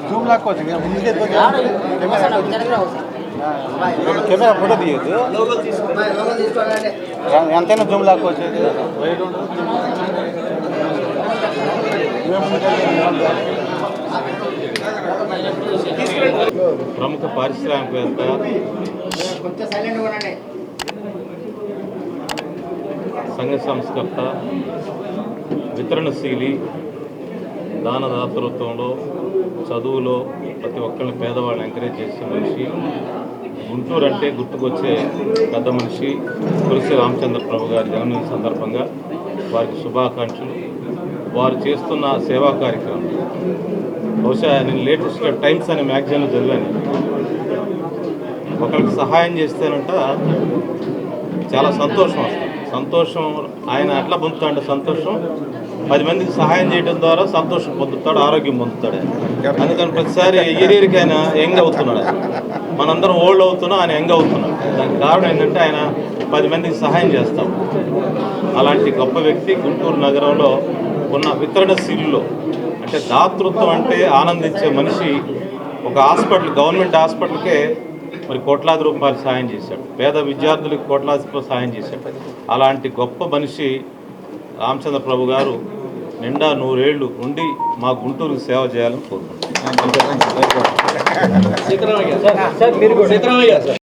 Zoom లాక్కోవచ్చు camera photo తీయద్దు ఎంతైనా Zoom లాక్కోవచ్చు ప్రముఖ పారిశ్రామికవేత్త సంఘ సంస్కర్త వితరణశీలి దానదాతృత్వంలో చదువులో ప్రతి ఒక్కరిని పేదవాళ్ళని ఎంకరేజ్ చేసే మనిషి గుంటూరు అంటే గుర్తుకొచ్చే పెద్ద మనిషి తులసి రామచంద్ర ప్రభు గారి జన్మదిన సందర్భంగా వారికి శుభాకాంక్షలు. వారు చేస్తున్న సేవా కార్యక్రమం బహుశా నేను లేటెస్ట్గా టైమ్స్ అనే మ్యాగజైన్లో చదివాను. ఒకరికి సహాయం చేస్తేనంట చాలా సంతోషం వస్తుంది. సంతోషం ఆయన ఎట్లా పొందుతాడంటే సంతోషం 10 మందికి సహాయం చేయడం ద్వారా సంతోషం పొందుతాడు, ఆరోగ్యం పొందుతాడు. అందుకని ప్రతిసారి ఇయర్కి ఆయన యంగ్ అవుతున్నాడు. మనందరం ఓల్డ్ అవుతున్నాం, ఆయన యంగ్ అవుతున్నాడు. దానికి కారణం ఏంటంటే ఆయన 10 మందికి సహాయం చేస్తాం. అలాంటి గొప్ప వ్యక్తి గుంటూరు నగరంలో ఉన్న వితరణశీలులో అంటే దాతృత్వం అంటే ఆనందించే మనిషి. ఒక హాస్పిటల్, గవర్నమెంట్ హాస్పిటల్కే మరి కోట్లాది రూపాయలు సాయం చేశాడు. పేద విద్యార్థులకు కోట్లాది రూపాయలు సాయం చేశాడు. అలాంటి గొప్ప మనిషి రామచంద్ర ప్రభు గారు నిండా 100 ఏళ్ళు ఉండి మా గుంటూరుకు సేవ చేయాలని కోరుకుంటున్నాను.